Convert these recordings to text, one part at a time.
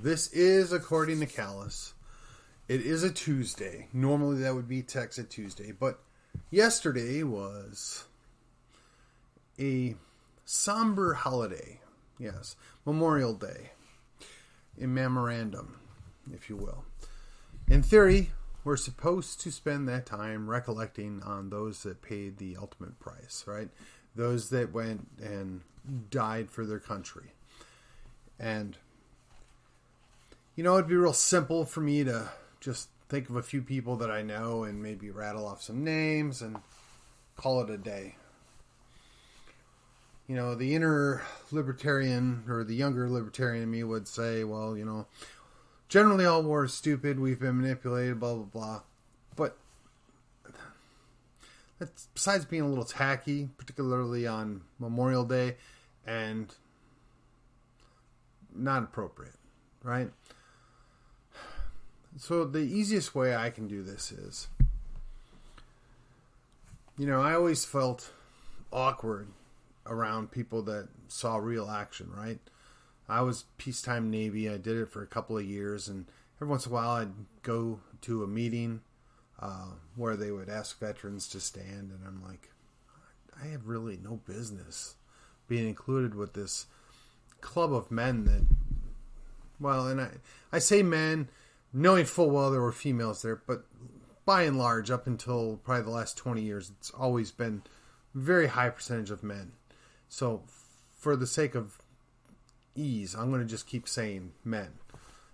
This is according to Callus. It is a Tuesday. Normally that would be Texas Tuesday, but yesterday was a somber holiday. Yes, Memorial Day. In Memorandum, if you will. In theory, we're supposed to spend that time recollecting on those that paid the ultimate price, right? Those that went and died for their country. And, you know, it'd be real simple for me to just think of a few people that I know and maybe rattle off some names and call it a day. You know, the inner libertarian or the younger libertarian in me would say, well, you know, generally all war is stupid. We've been manipulated, blah, blah, blah. But that's, besides being a little tacky, particularly on Memorial Day, and not appropriate, right? So the easiest way I can do this is, you know, I always felt awkward around people that saw real action, right? I was peacetime Navy. I did it for a couple of years, and every once in a while I'd go to a meeting where they would ask veterans to stand, and I'm like, I have really no business being included with this club of men that, well, and I say men, knowing full well there were females there, but by and large, up until probably the last 20 years, it's always been a very high percentage of men. So, for the sake of ease, I'm going to just keep saying men.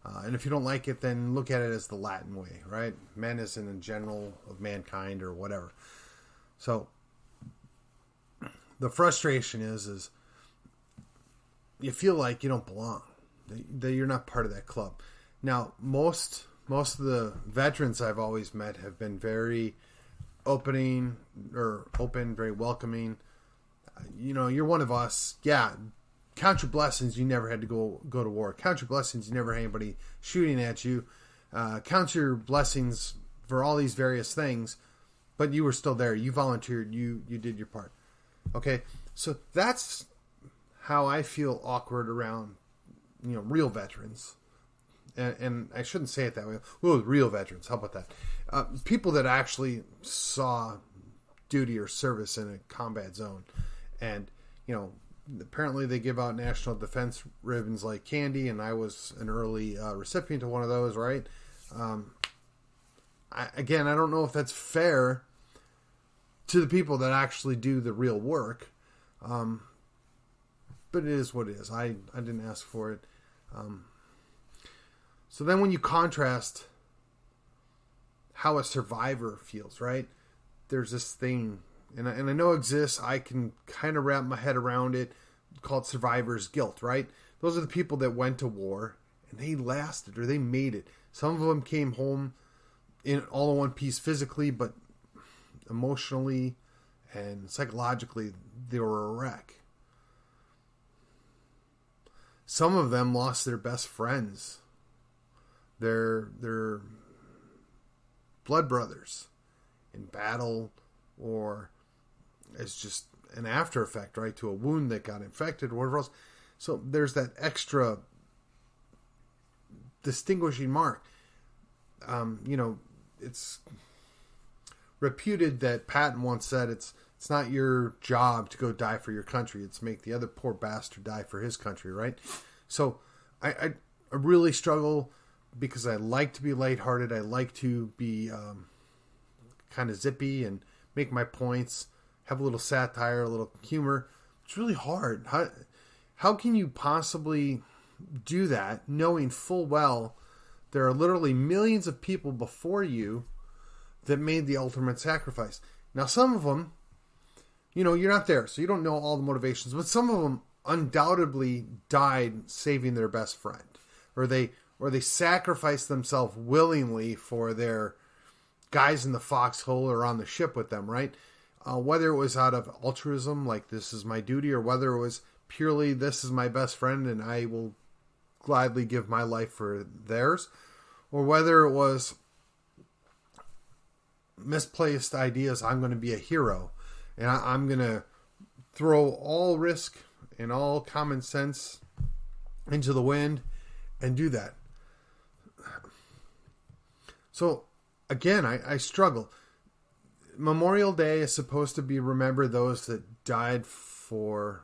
And if you don't like it, then look at it as the Latin way, right? Men as in general of mankind or whatever. So, the frustration is you feel like you don't belong, that you're not part of that club. Now, most of the veterans I've always met have been very open, very welcoming. You know, you're one of us. Yeah, count your blessings you never had to go to war. Count your blessings you never had anybody shooting at you. Count your blessings for all these various things, but you were still there. You volunteered. You did your part. Okay, so that's how I feel awkward around, you know, real veterans. And I shouldn't say it that way. Well, real veterans. How about that? People that actually saw duty or service in a combat zone. And, you know, apparently they give out national defense ribbons like candy, and I was an early recipient of one of those, right? I don't know if that's fair to the people that actually do the real work. But it is what it is. I didn't ask for it. So then when you contrast how a survivor feels, right? There's this thing, and I know it exists. I can kind of wrap my head around it, called survivor's guilt, right? Those are the people that went to war, and they lasted, or they made it. Some of them came home in all in one piece physically, but emotionally and psychologically, they were a wreck. Some of them lost their best friends, their blood brothers in battle, or as just an after effect, right, to a wound that got infected or whatever else. So there's that extra distinguishing mark. You know, it's reputed that Patton once said it's not your job to go die for your country. It's make the other poor bastard die for his country, right? So I really struggle because I like to be lighthearted. I like to be kind of zippy and make my points, have a little satire, a little humor. It's really hard. How can you possibly do that knowing full well there are literally millions of people before you that made the ultimate sacrifice? Now, some of them, you know, you're not there, so you don't know all the motivations, but some of them undoubtedly died saving their best friend, or they sacrificed themselves willingly for their guys in the foxhole or on the ship with them, right? Whether it was out of altruism, like this is my duty, or whether it was purely this is my best friend and I will gladly give my life for theirs, or whether it was misplaced ideas, I'm going to be a hero and I'm going to throw all risk and all common sense into the wind and do that. So, again, I struggle. Memorial Day is supposed to be remember those that died for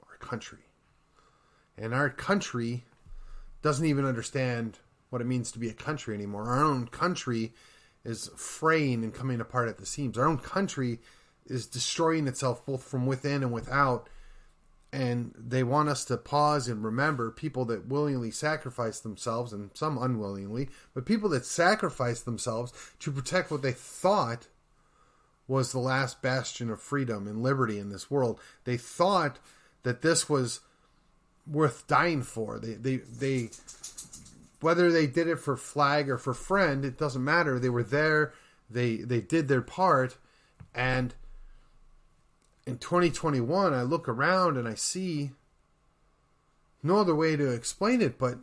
our country. And our country doesn't even understand what it means to be a country anymore. Our own country is fraying and coming apart at the seams. Our own country is destroying itself both from within and without. And they want us to pause and remember people that willingly sacrifice themselves, and some unwillingly, but people that sacrifice themselves to protect what they thought was the last bastion of freedom and liberty in this world. They thought that this was worth dying for. They whether they did it for flag or for friend, it doesn't matter. They were there. They did their part. And in 2021, I look around and I see no other way to explain it, but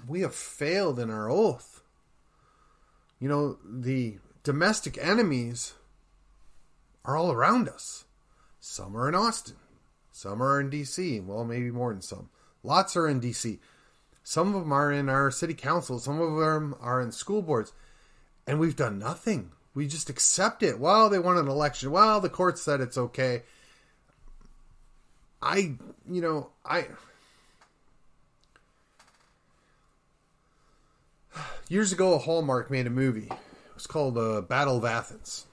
we have failed in our oath. You know, the domestic enemies are all around us. Some are in Austin. Some are in D.C. Well, maybe more than some. Lots are in D.C. Some of them are in our city council. Some of them are in school boards. And we've done nothing. We just accept it. Well, they won an election. Well, the court said it's okay. Years ago, Hallmark made a movie. It was called Battle of Athens.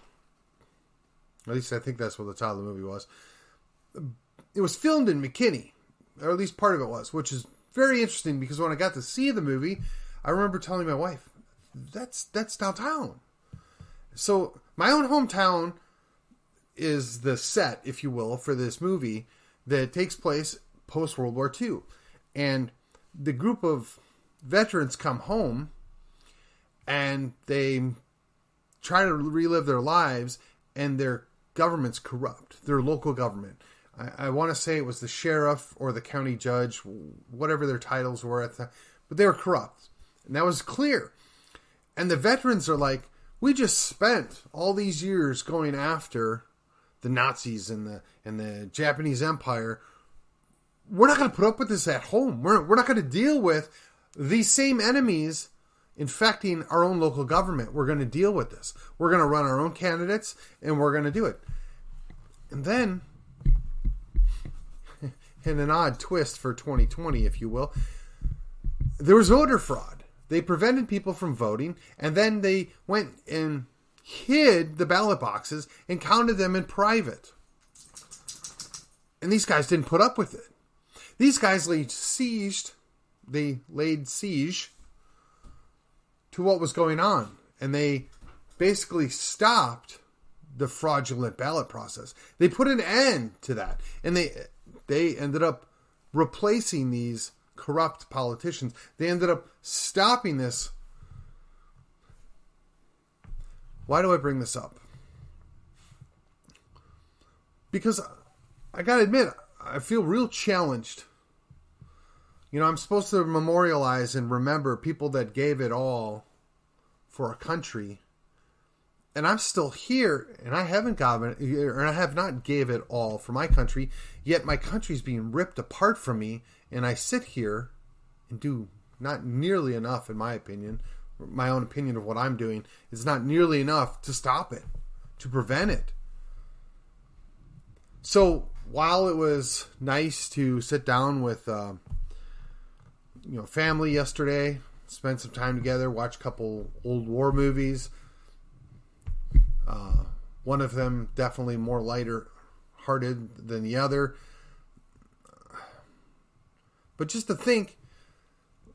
At least I think that's what the title of the movie was. It was filmed in McKinney, or at least part of it was, which is very interesting because when I got to see the movie, I remember telling my wife, that's downtown. So my own hometown is the set, if you will, for this movie that takes place post-World War II. And the group of veterans come home and they try to relive their lives, and their government's corrupt. Their local government. I want to say it was the sheriff or the county judge, whatever their titles were at the time, but they were corrupt. And that was clear. And the veterans are like, we just spent all these years going after the Nazis and the Japanese Empire. We're not going to put up with this at home. We're not going to deal with these same enemies infecting our own local government. We're going to deal with this. We're going to run our own candidates, and we're going to do it. And then, in an odd twist for 2020, if you will, there was voter fraud. They prevented people from voting, and then they went and hid the ballot boxes and counted them in private. And these guys didn't put up with it. These guys laid siege to what was going on. And they basically stopped the fraudulent ballot process. They put an end to that. And they ended up replacing these corrupt politicians. They ended up stopping this. Why do I bring this up? Because I gotta admit, I feel real challenged. You know, I'm supposed to memorialize and remember people that gave it all for our country. And I'm still here, and I have not gave it all for my country, yet my country's being ripped apart from me, and I sit here and do not nearly enough, in my opinion. My own opinion of what I'm doing is not nearly enough to stop it, to prevent it. So while it was nice to sit down with family yesterday, spend some time together, watch a couple old war movies. One of them definitely more lighter hearted than the other. But just to think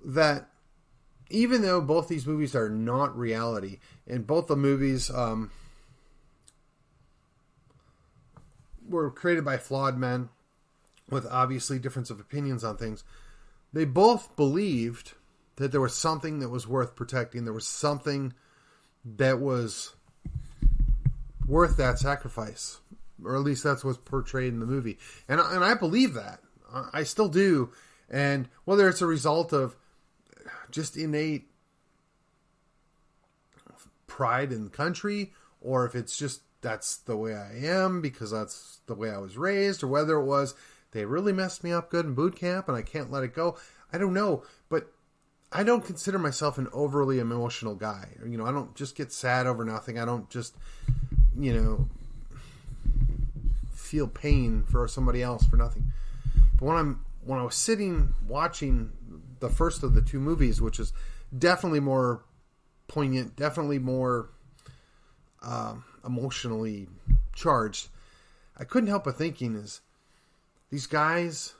that even though both these movies are not reality, and both the movies were created by flawed men with obviously difference of opinions on things, they both believed that there was something that was worth protecting. There was something that was worth that sacrifice. Or at least that's what's portrayed in the movie. And I believe that. I still do. And whether it's a result of just innate pride in the country, or if it's just that's the way I am because that's the way I was raised, or whether it was they really messed me up good in boot camp and I can't let it go, I don't know. But I don't consider myself an overly emotional guy. I don't just get sad over nothing. I don't just, feel pain for somebody else for nothing. But when I was sitting watching the first of the two movies, which is definitely more poignant, definitely more emotionally charged, I couldn't help but thinking is these guys,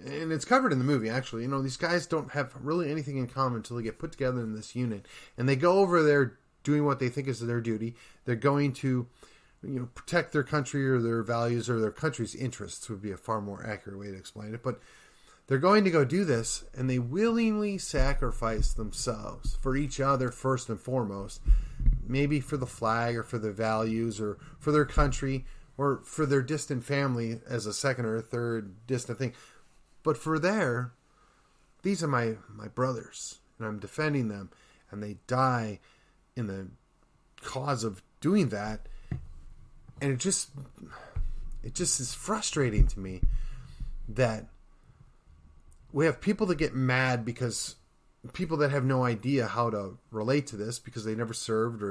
and it's covered in the movie actually, these guys don't have really anything in common until they get put together in this unit, and they go over there doing what they think is their duty. They're going to protect their country or their values or their country's interests would be a far more accurate way to explain it. But they're going to go do this, and they willingly sacrifice themselves for each other first and foremost, maybe for the flag or for their values or for their country or for their distant family as a second or a third distant thing. But these are my brothers, and I'm defending them, and they die in the cause of doing that. And it just is frustrating to me that we have people that get mad because people that have no idea how to relate to this because they never served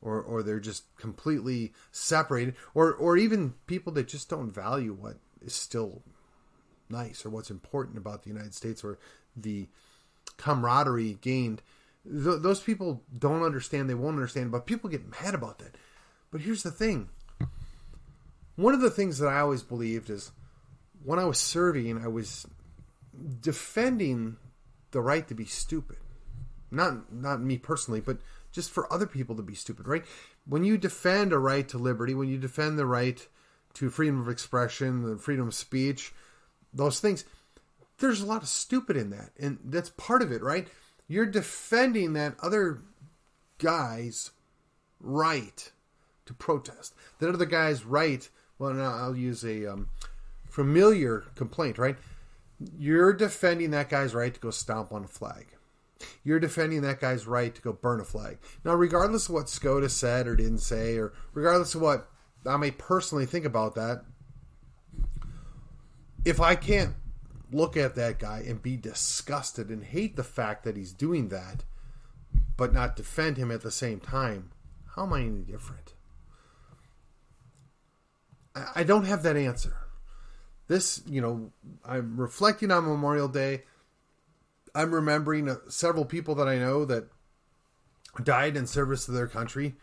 or they're just completely separated, or even people that just don't value what is still nice or what's important about the United States or the camaraderie gained. Those people don't understand. They won't understand, but people get mad about that. But here's the thing. One of the things that I always believed is when I was serving, I was defending the right to be stupid. Not me personally, but just for other people to be stupid, right? When you defend a right to liberty, when you defend the right to freedom of expression, the freedom of speech, those things, there's a lot of stupid in that. And that's part of it, right? You're defending that other guy's right to protest. That other guy's right. Well, no, I'll use a familiar complaint, right? You're defending that guy's right to go stomp on a flag. You're defending that guy's right to go burn a flag. Now, regardless of what SCOTUS said or didn't say, or regardless of what I may personally think about that, if I can't look at that guy and be disgusted and hate the fact that he's doing that, but not defend him at the same time, how am I any different? I don't have that answer. This, I'm reflecting on Memorial Day. I'm remembering several people that I know that died in service to their country.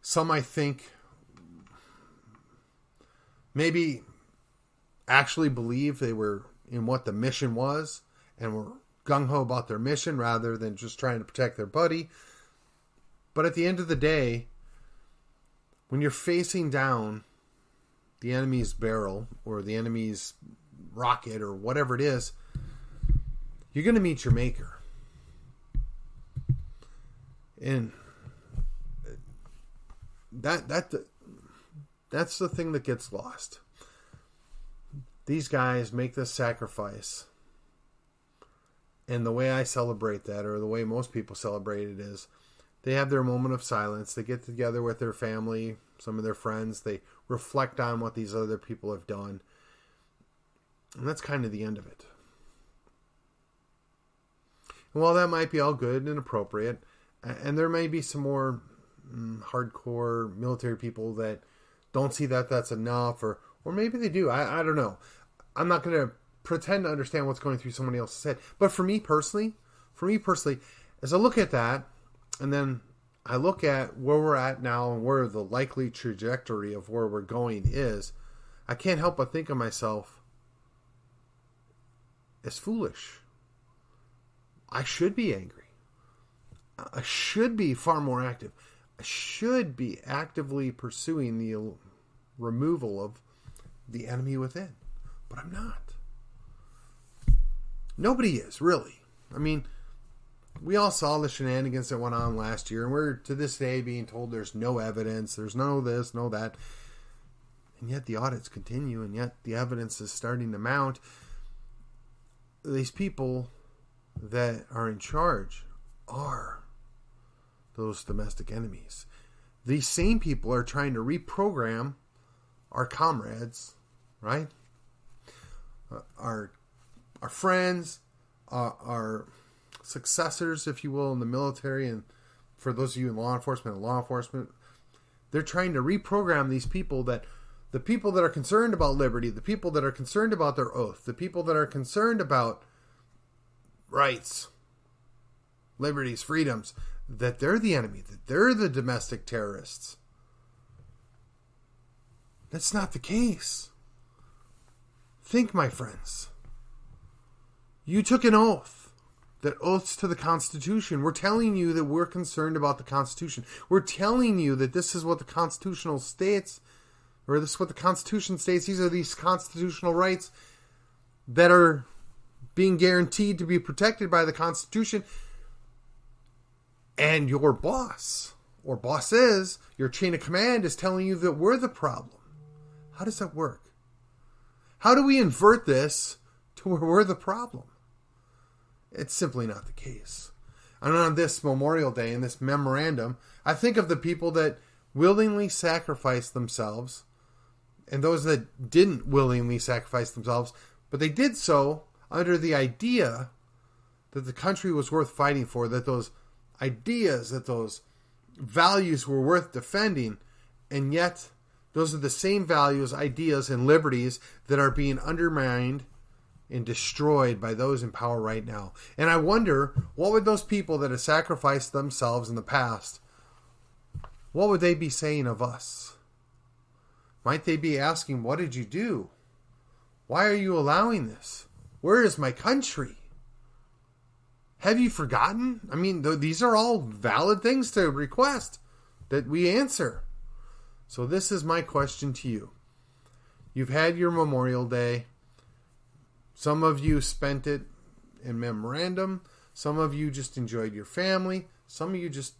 Some I think maybe actually believe they were in what the mission was and were gung-ho about their mission rather than just trying to protect their buddy. But at the end of the day, when you're facing down the enemy's barrel or the enemy's rocket or whatever it is, you're going to meet your maker. And that's the thing that gets lost. These guys make this sacrifice. And the way I celebrate that, or the way most people celebrate it, is they have their moment of silence. They get together with their family, some of their friends. They reflect on what these other people have done. And that's kind of the end of it. And while that might be all good and appropriate, and there may be some more hardcore military people that don't see that that's enough, or maybe they do. I don't know. I'm not going to pretend to understand what's going through somebody else's head. But for me personally, as I look at that, and then I look at where we're at now and where the likely trajectory of where we're going is, I can't help but think of myself as foolish. I should be angry. I should be far more active. I should be actively pursuing the removal of the enemy within. But I'm not. Nobody is, really. I mean, we all saw the shenanigans that went on last year, and we're to this day being told there's no evidence, there's no this, no that. And yet the audits continue, and yet the evidence is starting to mount. These people that are in charge are those domestic enemies. These same people are trying to reprogram our comrades, right? Our friends, our successors, if you will, in the military, and for those of you in law enforcement, they're trying to reprogram these people, that the people that are concerned about liberty, the people that are concerned about their oath, the people that are concerned about rights, liberties, freedoms, that they're the enemy, that they're the domestic terrorists. That's not the case. Think, my friends. You took an oath. That oaths to the Constitution. We're telling you that we're concerned about the Constitution. We're telling you that this is what the Constitutional states, or this is what the Constitution states. These are these constitutional rights that are being guaranteed to be protected by the Constitution. And your boss, or bosses, your chain of command is telling you that we're the problem. How does that work? How do we invert this to where we're the problem? It's simply not the case. And on this Memorial Day, in this memorandum, I think of the people that willingly sacrificed themselves, and those that didn't willingly sacrifice themselves, but they did so under the idea that the country was worth fighting for, that those ideas, that those values were worth defending, and yet those are the same values, ideas, and liberties that are being undermined and destroyed by those in power right now. And I wonder, what would those people that have sacrificed themselves in the past, what would they be saying of us? Might they be asking, what did you do? Why are you allowing this? Where is my country? Have you forgotten? I mean, these are all valid things to request that we answer. So this is my question to you. You've had your Memorial Day. Some of you spent it in memorandum. Some of you just enjoyed your family. Some of you just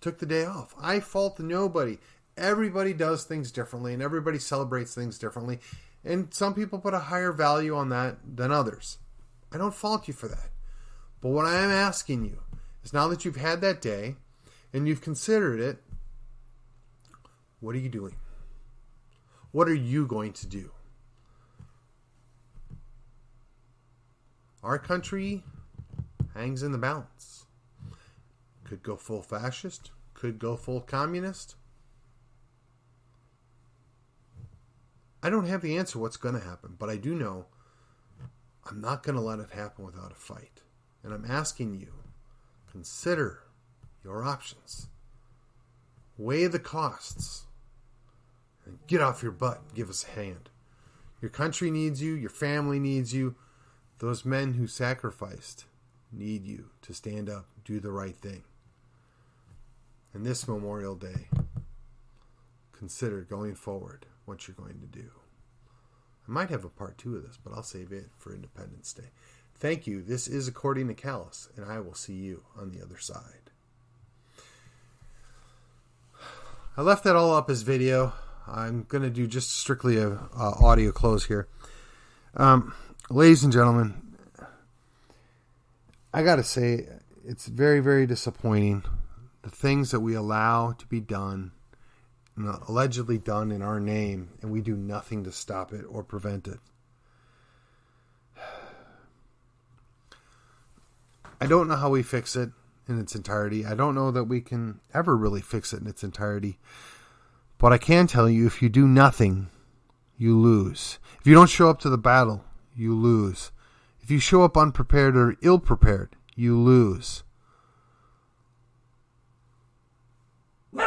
took the day off. I fault nobody. Everybody does things differently, and everybody celebrates things differently. And some people put a higher value on that than others. I don't fault you for that. But what I am asking you is, now that you've had that day and you've considered it, what are you doing? What are you going to do? Our country hangs in the balance. Could go full fascist, could go full communist. I don't have the answer what's going to happen, but I do know I'm not going to let it happen without a fight. And I'm asking you, consider your options. Weigh the costs. And get off your butt and give us a hand. Your country needs you. Your family needs you. Those men who sacrificed need you to stand up, do the right thing. And this Memorial Day, consider going forward what you're going to do. I might have a part 2 of this, but I'll save it for Independence Day. Thank you. This is According to Callus, and I will see you on the other side. I left that all up as video. I'm going to do just strictly a audio close here. Ladies and gentlemen, I got to say, it's very, very disappointing. The things that we allow to be done, allegedly done in our name, and we do nothing to stop it or prevent it. I don't know how we fix it in its entirety. I don't know that we can ever really fix it in its entirety. But I can tell you, if you do nothing, you lose. If you don't show up to the battle, you lose. If you show up unprepared or ill-prepared, you lose.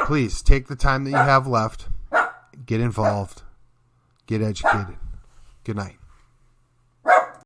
Please, take the time that you have left. Get involved. Get educated. Good night.